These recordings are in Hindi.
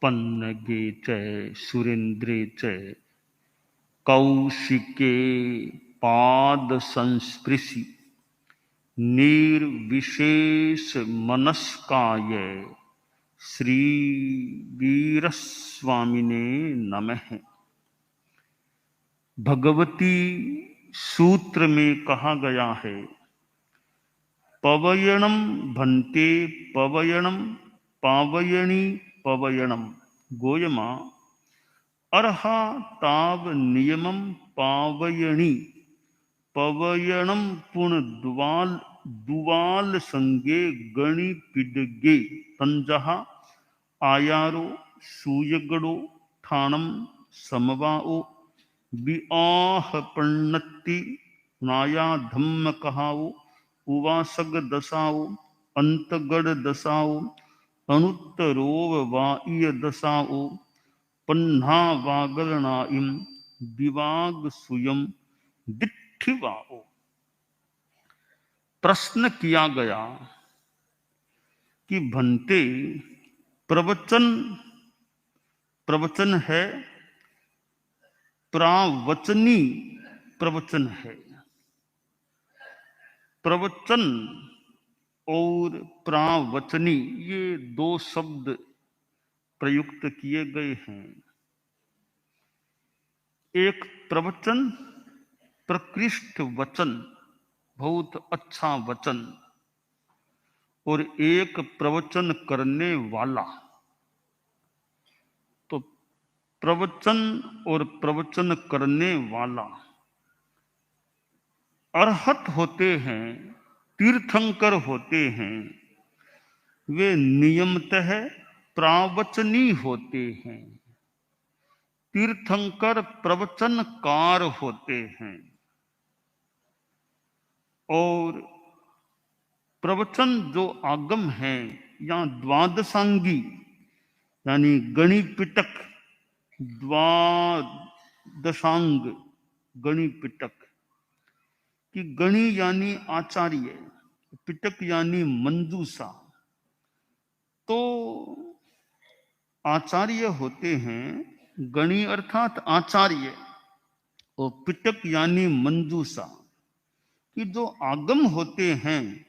पन्नगे च सुरेन्द्रे च कौशिके पाद संस्पृशि निर्विशेष मनस्काय श्री वीरस्वामिने नमः। भगवती सूत्र में कहा गया है, पवयणम भन्ते पवयणम पावयणी पवयणम गोयमा अर्हा ताव नियमम पावयणी पवयणम पुण दुवाल संगे गणि पिडगे तंजहा आयारो सूयगड़ो ठाणम समवाओ बिआह पन्नति नाया धम्म कहाओ उवासग दसाओ अंतगढ़ दसाओ अनुत्तरोव वाइय दसाओ पन्हा वागलनाइम दिवाग सुयम दिठिवाओ। प्रश्न किया गया कि भन्ते प्रवचन है, प्रावचनी प्रवचन है। प्रवचन और प्रावचनी ये दो शब्द प्रयुक्त किए गए हैं। एक प्रवचन प्रकृष्ट वचन, बहुत अच्छा वचन, और एक प्रवचन करने वाला। तो प्रवचन और प्रवचन करने वाला अरहत होते हैं, तीर्थंकर होते हैं, वे नियमतः प्रावचनी होते हैं। तीर्थंकर प्रवचनकार होते हैं और प्रवचन जो आगम है या द्वादशांगी यानी गणिपिटक, द्वादशांग गणिपिटक कि गणि यानी आचार्य, पिटक यानी मंजूषा। तो आचार्य होते हैं गणि अर्थात आचार्य, और पिटक यानी मंजूषा कि जो आगम होते हैं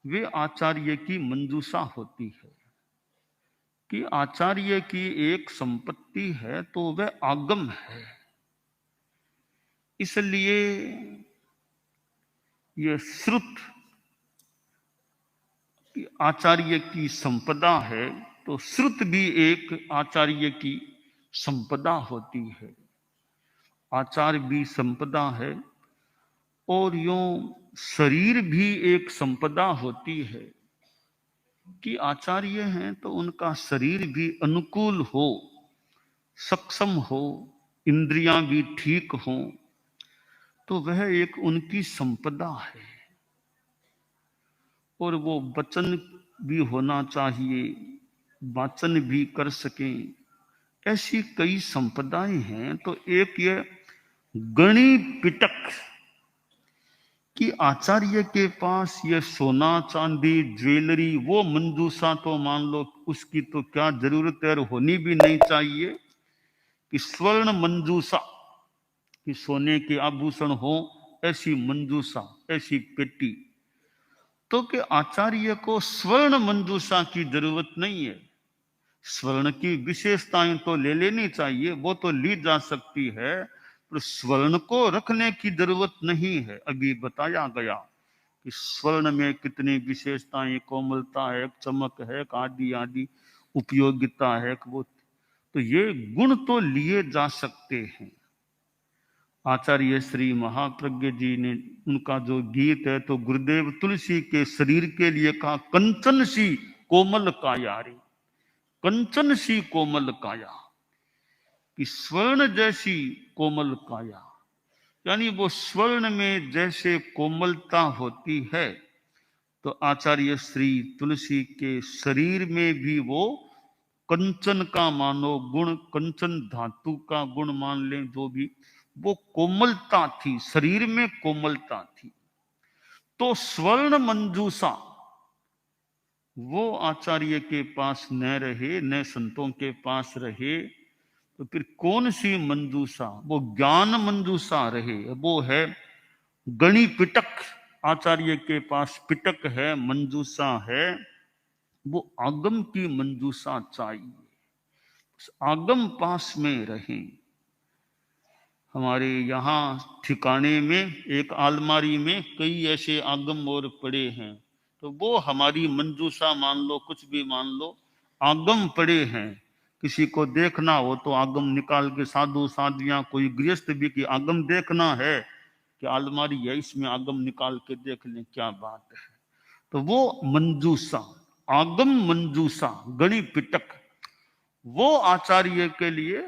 वे आचार्य की मंजूषा होती है। कि आचार्य की एक संपत्ति है तो वह आगम है। इसलिए यह श्रुत आचार्य की संपदा है, तो श्रुत भी एक आचार्य की संपदा होती है। आचार भी संपदा है और यूं शरीर भी एक संपदा होती है कि आचार्य हैं तो उनका शरीर भी अनुकूल हो, सक्षम हो, इंद्रियां भी ठीक हों, तो वह एक उनकी संपदा है। और वो वचन भी होना चाहिए, वाचन भी कर सकें, ऐसी कई संपदाएं हैं। तो एक ये गणि पिटक कि आचार्य के पास ये सोना चांदी ज्वेलरी, वो मंजूषा तो मान लो उसकी तो क्या जरूरत है और होनी भी नहीं चाहिए कि स्वर्ण मंजूषा कि सोने के आभूषण हो, ऐसी मंजूषा, ऐसी पेटी। तो कि आचार्य को स्वर्ण मंजूषा की जरूरत नहीं है। स्वर्ण की विशेषताएं तो ले लेनी चाहिए, वो तो ली जा सकती है, पर स्वर्ण को रखने की जरूरत नहीं है। अभी बताया गया कि स्वर्ण में कितनी विशेषताएं, कोमलता है, चमक है, आदि आदि उपयोगिता है। वो तो ये गुण तो लिए जा सकते हैं। आचार्य श्री महाप्रज्ञ जी ने उनका जो गीत है तो गुरुदेव तुलसी के शरीर के लिए कहा, कंचन सी कोमल काया रे, कंचन सी कोमल काया, कि स्वर्ण जैसी कोमल काया, यानी वो स्वर्ण में जैसे कोमलता होती है, तो आचार्य श्री तुलसी के शरीर में भी वो कंचन का मानो गुण, कंचन धातु का गुण मान लें जो भी, वो कोमलता थी, शरीर में कोमलता थी। तो स्वर्ण मंजूषा वो आचार्य के पास न रहे, न संतों के पास रहे, तो फिर कौन सी मंजूषा, वो ज्ञान मंजूषा रहे? वो है गणि पिटक। आचार्य के पास पिटक है, मंजूषा है, वो आगम की मंजूषा चाहिए, उस आगम पास में रहे। हमारे यहाँ ठिकाने में एक अलमारी में कई ऐसे आगम और पड़े हैं, तो वो हमारी मंजूषा मान लो, कुछ भी मान लो, आगम पड़े हैं। किसी को देखना हो तो आगम निकाल के, साधु साधियां कोई गृहस्थ भी की आगम देखना है कि अलमारी है, इसमें आगम निकाल के देख लें, क्या बात है। तो वो मंजूषा, आगम मंजूषा, गणि पिटक, वो आचार्य के लिए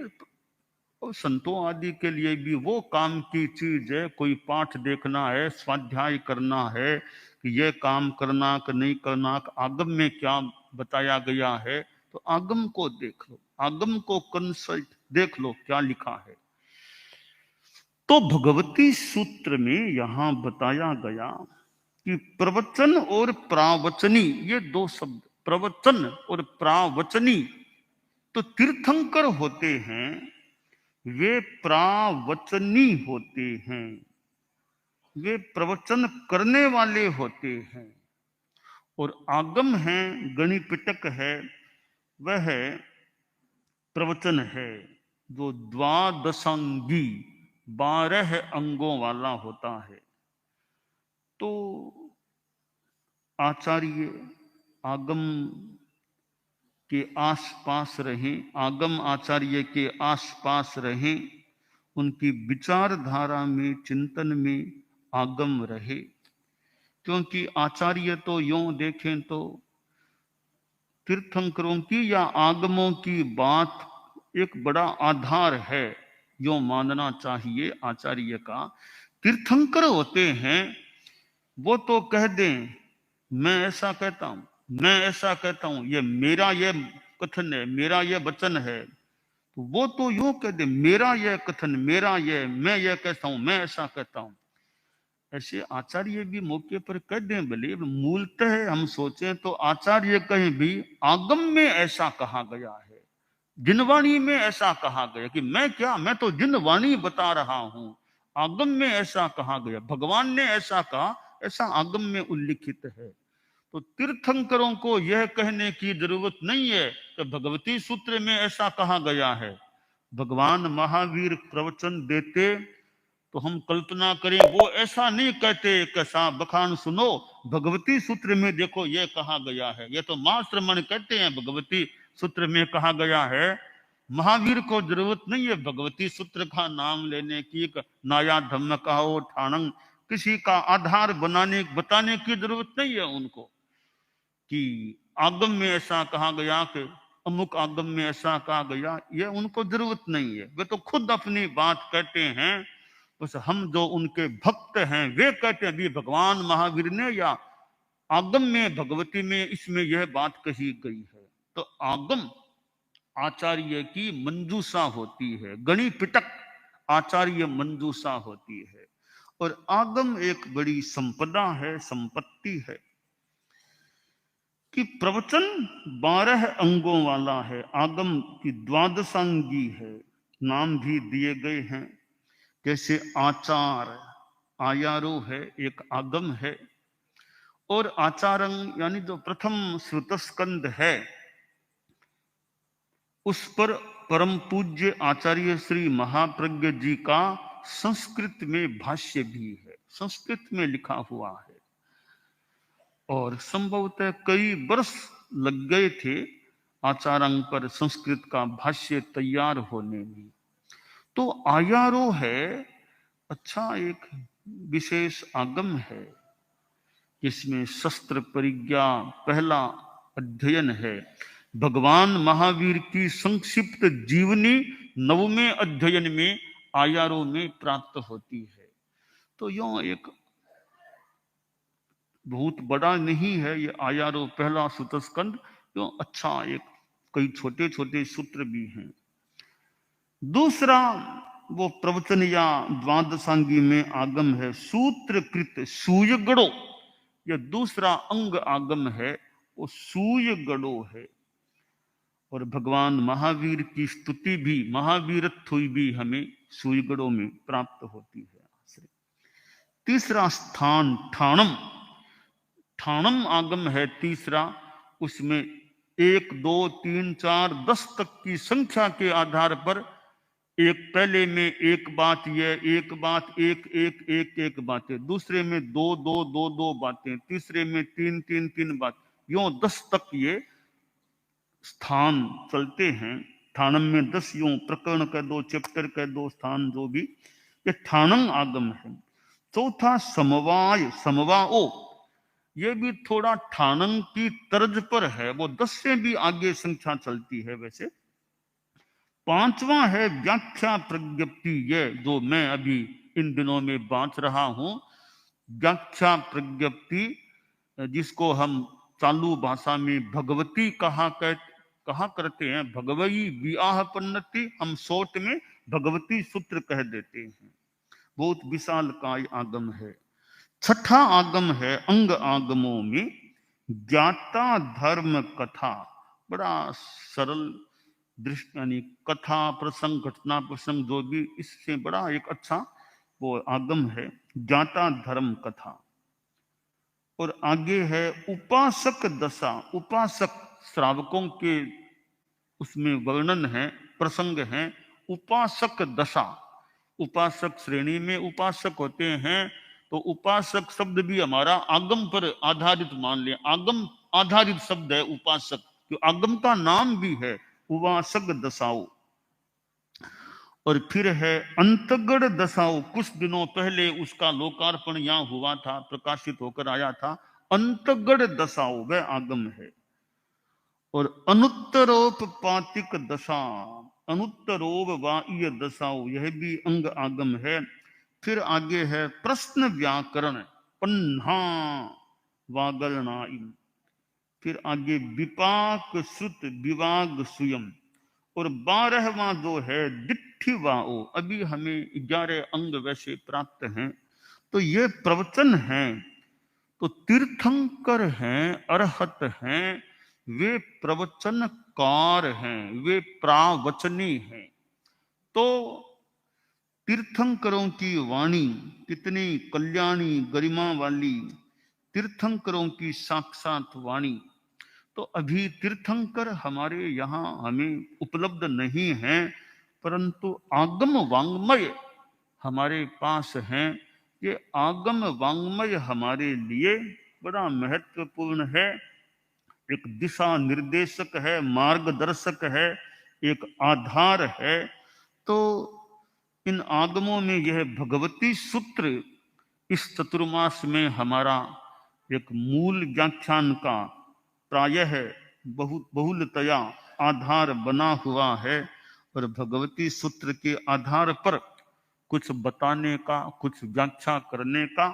और संतों आदि के लिए भी वो काम की चीज है। कोई पाठ देखना है, स्वाध्याय करना है कि ये काम करना कि नहीं करना, आगम में क्या बताया गया है, तो आगम को देख लो, आगम को कंसल्ट देख लो क्या लिखा है। तो भगवती सूत्र में यहां बताया गया कि प्रवचन और प्रावचनी, ये दो शब्द, प्रवचन और प्रावचनी, तो तीर्थंकर होते हैं, वे प्रावचनी होते हैं, वे प्रवचन करने वाले होते हैं। और आगम है, गणिपिटक है, वह प्रवचन है जो द्वादशांगी, 12 अंगों वाला होता है। तो आचार्य आगम के आसपास रहें, आगम आचार्य के आसपास रहें, उनकी विचारधारा में, चिंतन में आगम रहे। क्योंकि आचार्य तो यूं देखें तो तीर्थंकरों की या आगमों की बात एक बड़ा आधार है, यूं मानना चाहिए आचार्य का। तीर्थंकर होते हैं, वो तो कह दें मैं ऐसा कहता हूं, मैं ऐसा कहता हूं, ये मेरा ये कथन है, मेरा ये वचन है, तो वो तो यूं कह दे मेरा यह कथन, मेरा यह, मैं यह कहता हूं, मैं ऐसा कहता हूं। ऐसे आचार्य भी मौके पर कह दें भले, मूलतः हम सोचें तो आचार्य कहीं भी आगम में ऐसा कहा गया है, जिनवाणी में ऐसा कहा गया कि मैं क्या, मैं तो जिनवाणी बता रहा हूं, आगम में ऐसा कहा गया, भगवान ने ऐसा कहा, ऐसा आगम में उल्लिखित है। तो तीर्थंकरों को यह कहने की जरूरत नहीं है कि भगवती सूत्र में ऐसा कहा गया है। भगवान महावीर प्रवचन देते तो हम कल्पना करें वो ऐसा नहीं कहते कि साहब बखान सुनो, भगवती सूत्र में देखो ये कहा गया है, ये तो माश्रमण कहते हैं भगवती सूत्र में कहा गया है। महावीर को जरूरत नहीं है भगवती सूत्र का नाम लेने की, नाया धम्म कहो ठाणंग, किसी का आधार बनाने बताने की जरूरत नहीं है उनको कि आगम में ऐसा कहा गया कि अमुक आगम में ऐसा कहा गया, ये उनको जरूरत नहीं है। वे तो खुद अपनी बात कहते हैं, बस हम जो उनके भक्त हैं वे कहते हैं भी भगवान महावीर ने या आगम में, भगवती में, इसमें यह बात कही गई है। तो आगम आचार्य की मंजूषा होती है, गणि पिटक आचार्य मंजूषा होती है। और आगम एक बड़ी संपदा है, संपत्ति है कि प्रवचन 12 अंगों वाला है, आगम की द्वादशांगी है, नाम भी दिए गए हैं। जैसे आचार, आयारो है, एक आगम है, और आचारंग यानी जो प्रथम श्रुतस्कंद है, उस पर परम पूज्य आचार्य श्री महाप्रज्ञ जी का संस्कृत में भाष्य भी है, संस्कृत में लिखा हुआ है। और संभवतः कई वर्ष लग गए थे आचारंग पर संस्कृत का भाष्य तैयार होने में। तो आयारो है, अच्छा एक विशेष आगम है, जिसमें शस्त्र परिज्ञा पहला अध्ययन है। भगवान महावीर की संक्षिप्त जीवनी 9वें अध्ययन में आयारो में प्राप्त होती है। तो यूं एक बहुत बड़ा नहीं है ये आयारो पहला सूत्रस्कंद, यूं अच्छा एक कई छोटे छोटे सूत्र भी हैं। दूसरा वो प्रवचन या द्वादशांगी में आगम है सूत्रकृत सूयगड़ो, यह दूसरा अंग आगम है वो सूय गड़ो है। और भगवान महावीर की स्तुति भी, महावीरत्व भी हमें सूयगढ़ों में प्राप्त होती है। तीसरा स्थान ठाणम, ठाणम आगम है तीसरा। उसमें 1 2 3 4 10 तक की संख्या के आधार पर एक पहले में एक बात, यह एक बात, एक एक एक एक बातें, दूसरे में 2 2 2 2 बातें, तीसरे में 3 3 3 बात, यूं 10 तक ये स्थान चलते हैं। ठाणम में 10 यूं प्रकरण कह दो, चैप्टर कह दो, स्थान जो भी, ये ठाणम आगम है। चौथा समवाय, समवाओ, ये भी थोड़ा ठाणम की तर्ज पर है, वो 10 से भी आगे संख्या चलती है वैसे। पांचवा है व्याख्या प्रज्ञप्ति, ये जो मैं अभी इन दिनों में बांट रहा हूं, व्याख्या प्रज्ञप्ति, जिसको हम चालू भाषा में भगवती कहा करते हैं, भगवई विआह पन्नति, हम शॉर्ट में भगवती सूत्र कह देते हैं। बहुत विशाल काय आगम है। छठा आगम है अंग आगमों में ज्ञाता धर्म कथा, बड़ा सरल दृष्टि, यानी कथा प्रसंग, घटना प्रसंग जो भी, इससे बड़ा एक अच्छा वो आगम है, ज्ञाता धर्म कथा। और आगे है उपासक दशा, उपासक श्रावकों के उसमें वर्णन है, प्रसंग है। उपासक दशा, उपासक श्रेणी में उपासक होते हैं, तो उपासक शब्द भी हमारा आगम पर आधारित मान ले, आगम आधारित शब्द है उपासक, जो आगम का नाम भी है, उपासक दशाओं। और फिर है अंतगढ़ दशाओं, कुछ दिनों पहले उसका लोकार्पण यहाँ हुआ था, प्रकाशित होकर आया था। अंतगढ़ दशाओं वह आगम है। और अनुत्तरोपपातिक दशा, अनुत्तरोप वाह्य दशाओं, यह भी अंग आगम है। फिर आगे है प्रश्न व्याकरण, पन्हा वागरणाई। फिर आगे विपाक श्रुत विवाग सुयम। और 12वां जो है दिट्ठिवाओ, अभी हमें 11 अंग वैसे प्राप्त हैं। तो ये प्रवचन हैं, तो तीर्थंकर हैं, अरहत हैं, वे प्रवचनकार हैं, वे प्रावचनी हैं। तो तीर्थंकरों की वाणी कितनी कल्याणी गरिमा वाली, तीर्थंकरों की साक्षात वाणी। तो अभी तीर्थंकर हमारे यहाँ हमें उपलब्ध नहीं है, परंतु आगम वांग्मय हमारे पास हैं। ये आगम वांग्मय हमारे लिए बड़ा महत्वपूर्ण है, एक दिशा निर्देशक है, मार्गदर्शक है, एक आधार है। तो इन आगमों में यह भगवती सूत्र इस चतुर्मास में हमारा एक मूल व्याख्यान का प्रायः बहुलतया आधार बना हुआ है। और भगवती सूत्र के आधार पर कुछ बताने का, कुछ व्याख्या करने का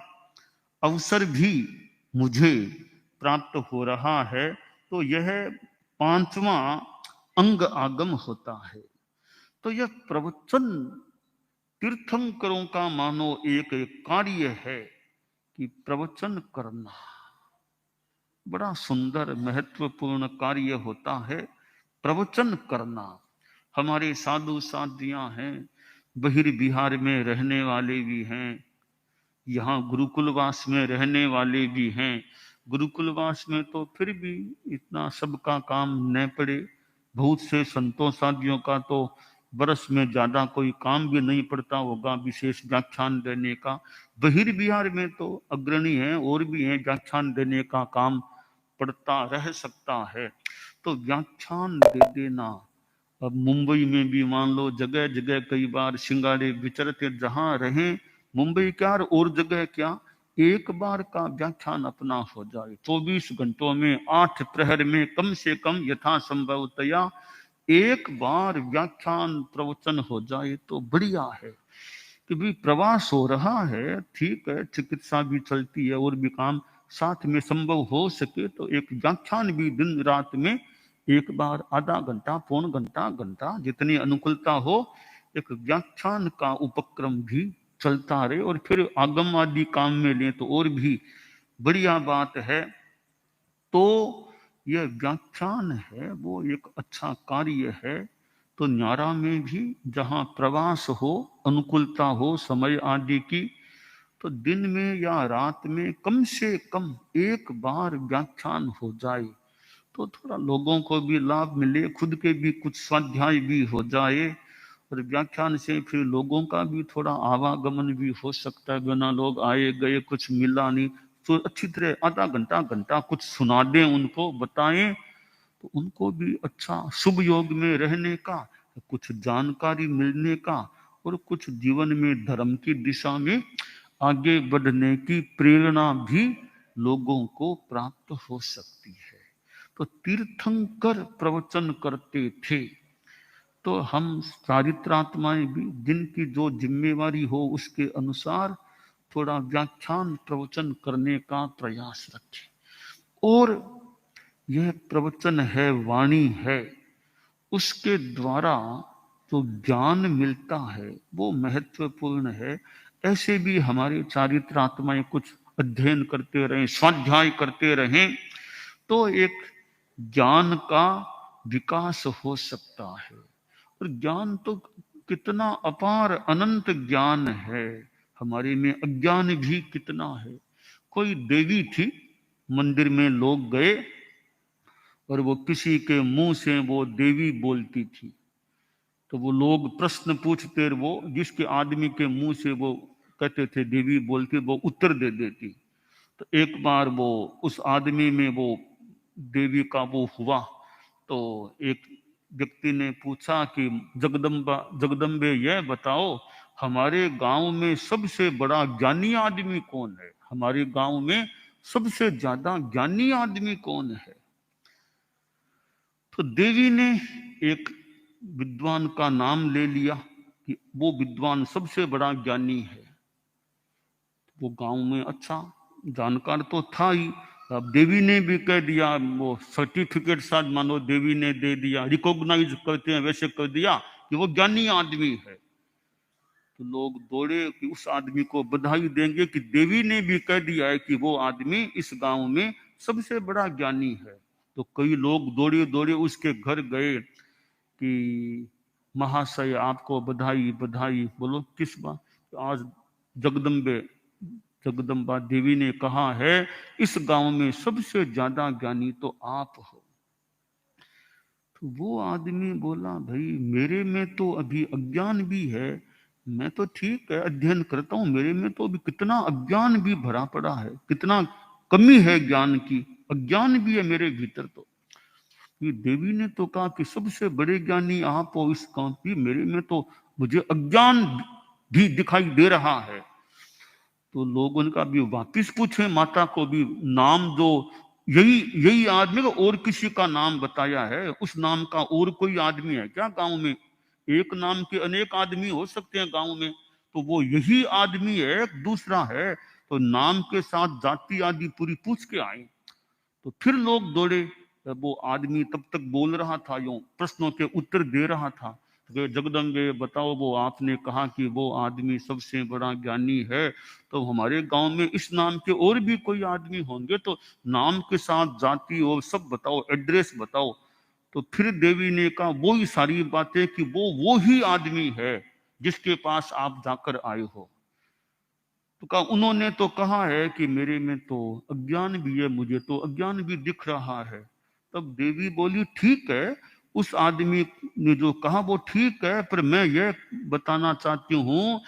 अवसर भी मुझे प्राप्त हो रहा है। तो यह 5वां अंग आगम होता है। तो यह प्रवचन तीर्थंकरों का मानो एक कार्य है कि प्रवचन करना बड़ा सुंदर महत्वपूर्ण कार्य होता है। प्रवचन करना, हमारे साधु साधियां हैं, बहिर्बिहार में रहने वाले भी हैं, यहाँ गुरुकुलवास में रहने वाले भी हैं। गुरुकुलवास में तो फिर भी इतना सबका काम न पड़े, बहुत से संतों साधियों का तो बरस में ज्यादा कोई काम भी नहीं पड़ता होगा विशेष व्याख्यान देने का। बहिर्बिहार में तो अग्रणी है, और भी हैं, व्याख्यान देने का काम पड़ता रह सकता है। तो व्याख्यान दे देना। अब मुंबई में भी मान लो जगह जगह कई बार सिंगाड़े विचरते, जहां रहें, मुंबई क्या और जगह क्या, एक बार का व्याख्यान अपना हो जाए, 24 घंटों में 8 प्रहर में कम से कम यथासंभवतया एक बार व्याख्यान प्रवचन हो जाए तो बढ़िया है। कि भी प्रवास हो रहा है, ठीक है, चिकित्सा भी चलती है और भी काम साथ में संभव हो सके तो एक व्याख्यान भी दिन रात में एक बार आधा घंटा, पौन घंटा, घंटा, जितनी अनुकूलता हो, एक व्याख्यान का उपक्रम भी चलता रहे। और फिर आगम आदि काम में लें तो और भी बढ़िया बात है। तो यह व्याख्यान है वो एक अच्छा कार्य है। तो न्यारा में भी जहाँ प्रवास हो, अनुकूलता हो समय आदि की, तो दिन में या रात में कम से कम एक बार व्याख्यान हो जाए तो थोड़ा लोगों को भी लाभ मिले, खुद के भी कुछ स्वाध्याय भी हो जाए, और व्याख्यान से फिर लोगों का भी थोड़ा आवागमन भी हो सकता है। बिना लोग आए गए कुछ मिला नहीं, तो अच्छी तरह आधा घंटा घंटा कुछ सुना दें, उनको बताएं, तो उनको भी अच्छा शुभ योग में रहने का, कुछ जानकारी मिलने का, और कुछ जीवन में धर्म की दिशा में आगे बढ़ने की प्रेरणा भी लोगों को प्राप्त हो सकती है। तो तीर्थंकर प्रवचन करते थे, तो हम चारित्रात्माएं भी दिन की जो जिम्मेवारी हो उसके अनुसार थोड़ा व्याख्यान प्रवचन करने का प्रयास रखें। और यह प्रवचन है, वाणी है, उसके द्वारा जो ज्ञान मिलता है वो महत्वपूर्ण है। ऐसे भी हमारे चारित्रात्माएं कुछ अध्ययन करते रहें, स्वाध्याय करते रहें, तो एक ज्ञान का विकास हो सकता है। और ज्ञान तो कितना अपार अनंत ज्ञान है, हमारे में अज्ञान भी कितना है। कोई देवी थी, मंदिर में लोग गए और वो किसी के मुंह से वो देवी बोलती थी, तो वो लोग प्रश्न पूछते, वो जिसके आदमी के मुंह से वो कहते थे देवी बोलती, वो उत्तर दे देती। तो एक बार वो उस आदमी में वो देवी का वो हुआ, तो एक व्यक्ति ने पूछा कि जगदम्बे यह बताओ, हमारे गांव में सबसे बड़ा ज्ञानी आदमी कौन है? हमारे गांव में सबसे ज्यादा ज्ञानी आदमी कौन है? तो देवी ने एक विद्वान का नाम ले लिया कि वो विद्वान सबसे बड़ा ज्ञानी है। वो गांव में अच्छा जानकार तो था ही, अब देवी ने भी कह दिया, वो सर्टिफिकेट साथ मानो देवी ने दे दिया, रिकॉग्नाइज करते हैं वैसे कर दिया कि वो ज्ञानी आदमी है। तो लोग दौड़े कि उस आदमी को बधाई देंगे कि देवी ने भी कह दिया है कि वो आदमी इस गांव में सबसे बड़ा ज्ञानी है। तो कई लोग दौड़े दौड़े उसके घर गए कि महाशय आपको बधाई बधाई। बोलो किस बात? तो आज जगदम्बा देवी ने कहा है इस गांव में सबसे ज्यादा ज्ञानी तो आप हो। तो वो आदमी बोला, भाई मेरे में तो अभी अज्ञान भी है, मैं तो ठीक है अध्ययन करता हूं, मेरे में तो अभी कितना अज्ञान भी भरा पड़ा है, कितना कमी है ज्ञान की, अज्ञान भी है मेरे भीतर। तो ये देवी ने तो कहा कि सबसे बड़े ज्ञानी आप हो इस गांव की, मेरे में तो मुझे अज्ञान भी दिखाई दे रहा है। तो लोग उनका भी वापिस पूछे, माता को भी नाम जो यही यही आदमी को और किसी का नाम बताया है, उस नाम का और कोई आदमी है क्या गांव में? एक नाम के अनेक आदमी हो सकते हैं गांव में, तो वो यही आदमी है, दूसरा है। तो नाम के साथ जाति आदि पूरी पूछ के आए। तो फिर लोग दौड़े, वो आदमी तब तक बोल रहा था, यूं प्रश्नों के उत्तर दे रहा था। तो जगदम्बे बताओ, वो आपने कहा कि वो आदमी सबसे बड़ा ज्ञानी है, तो हमारे गांव में इस नाम के और भी कोई आदमी होंगे, तो नाम के साथ जाति और सब बताओ, एड्रेस बताओ। तो फिर देवी ने कहा वो ही सारी बातें कि वो ही आदमी है जिसके पास आप जाकर आए हो। तो कहा उन्होंने तो कहा है कि मेरे में तो अज्ञान भी है, मुझे तो अज्ञान भी दिख रहा है। तब देवी बोली ठीक है, उस आदमी ने जो कहा वो ठीक है, पर मैं यह बताना चाहती हूँ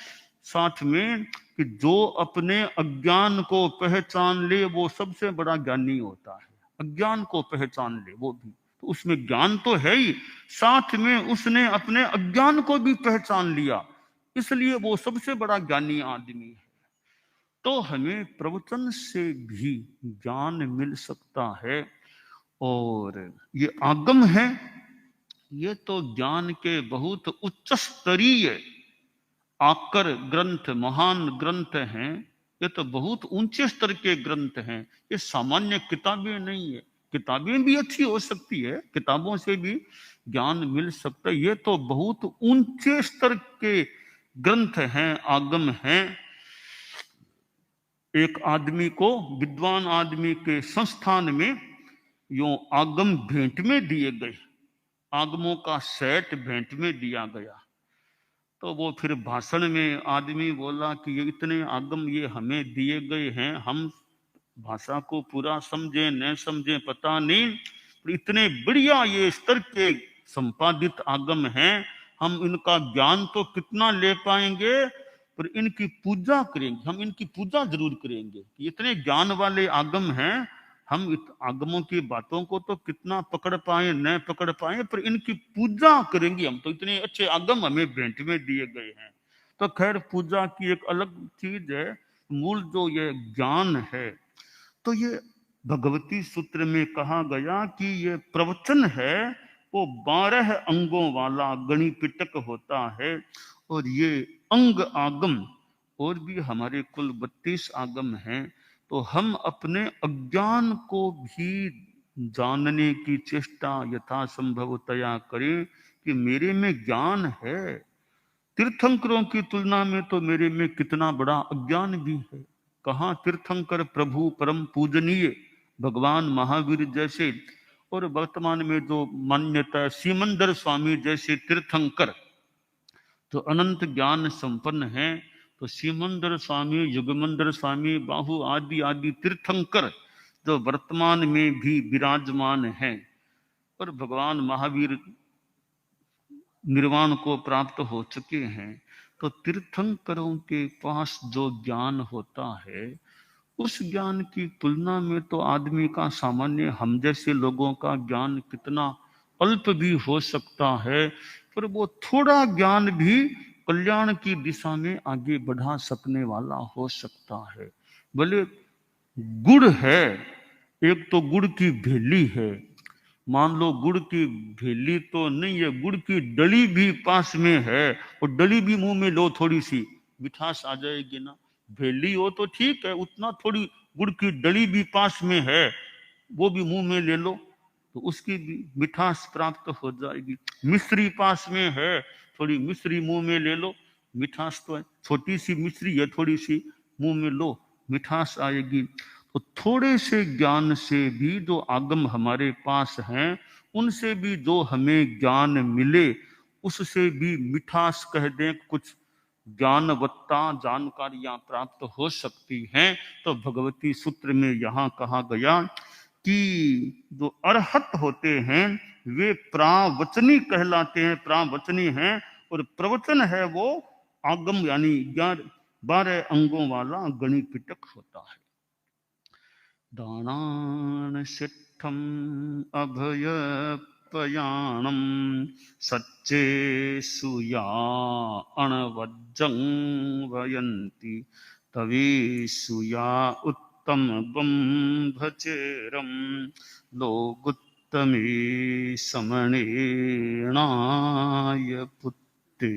साथ में कि जो अपने अज्ञान को पहचान ले वो सबसे बड़ा ज्ञानी होता है। अज्ञान को पहचान ले वो भी, तो उसमें ज्ञान तो है ही, साथ में उसने अपने अज्ञान को भी पहचान लिया, इसलिए वो सबसे बड़ा ज्ञानी आदमी है। तो हमें प्रवचन से भी ज्ञान मिल सकता है। और ये आगम है, ये तो ज्ञान के बहुत उच्च स्तरीय आकर ग्रंथ, महान ग्रंथ हैं। ये तो बहुत ऊंचे स्तर के ग्रंथ हैं, ये सामान्य किताबें नहीं है। किताबें भी अच्छी हो सकती है, किताबों से भी ज्ञान मिल सकता है, ये तो बहुत ऊंचे स्तर के ग्रंथ हैं, आगम हैं। एक आदमी को, विद्वान आदमी के संस्थान में यूं आगम भेंट में दिए गए, आगमों का सेट भेंट में दिया गया। तो वो फिर भाषण में आदमी बोला कि ये इतने आगम ये हमें दिए गए हैं, हम भाषा को पूरा समझे न समझे पता नहीं, पर इतने बढ़िया ये स्तर के संपादित आगम हैं, हम इनका ज्ञान तो कितना ले पाएंगे, पर इनकी पूजा करेंगे, हम इनकी पूजा जरूर करेंगे। इतने ज्ञान वाले आगम हैं, हम आगमों की बातों को तो कितना पकड़ पाए न पकड़ पाए, पर इनकी पूजा करेंगे हम, तो इतने अच्छे आगम हमें भेंट में दिए गए हैं। तो खैर पूजा की एक अलग चीज है, मूल जो ये ज्ञान है, तो ये भगवती सूत्र में कहा गया कि ये प्रवचन है वो 12 अंगों वाला गणिपिटक होता है, और ये अंग आगम और भी हमारे कुल 32 आगम हैं। तो हम अपने अज्ञान को भी जानने की चेष्टा यथासंभवतया करें कि मेरे में ज्ञान है। तीर्थंकरों की तुलना में तो मेरे में कितना बड़ा अज्ञान भी है। कहाँ तीर्थंकर प्रभु परम पूजनीय भगवान महावीर जैसे, और वर्तमान में जो मान्यता सीमंदर स्वामी जैसे तीर्थंकर तो अनंत ज्ञान संपन्न है। तो सीमंदर स्वामी, युगमंदर स्वामी, बाहु आदि आदि तीर्थंकर जो वर्तमान में भी विराजमान है, और भगवान महावीर निर्वाण को प्राप्त हो चुके हैं। तो तीर्थंकरों के पास जो ज्ञान होता है, उस ज्ञान की तुलना में तो आदमी का सामान्य हम जैसे लोगों का ज्ञान कितना अल्प भी हो सकता है, पर वो थोड़ा ज्ञान भी कल्याण की दिशा में आगे बढ़ा सकने वाला हो सकता है। भले गुड़ है, एक तो गुड़ की भेली है, मान लो गुड़ की भेली तो नहीं है, गुड़ की डली भी पास में है, और डली भी मुंह में लो थोड़ी सी मिठास आ जाएगी ना। भेली हो तो ठीक है, उतना थोड़ी गुड़ की डली भी पास में है, वो भी मुंह में ले लो तो उसकी भी मिठास प्राप्त हो जाएगी। मिश्री पास में है, थोड़ी मिश्री मुंह में ले लो, मिठास तो है, छोटी सी मिश्री है, थोड़ी सी मुंह में लो, मिठास आएगी। तो थोड़े से ज्ञान से भी जो आगम हमारे पास हैं, उनसे भी जो हमें ज्ञान मिले, उससे भी मिठास कह दें, कुछ ज्ञानवत्ता जानकारियां प्राप्त हो सकती हैं। तो भगवती सूत्र में यहाँ कहा गया कि जो अरहत होते हैं वे प्रावचनी कहलाते हैं, प्रावचनी हैं, और प्रवचन है वो आगम यानी 12 अंगों वाला गणिपिटक होता है। दानान सिद्धम अभय पयाणम सच्चे सुया अणवज्जं वयन्ति तवे सुया उत्तम भचेरम लोगुत्तमे समणेणाय पुत्ते।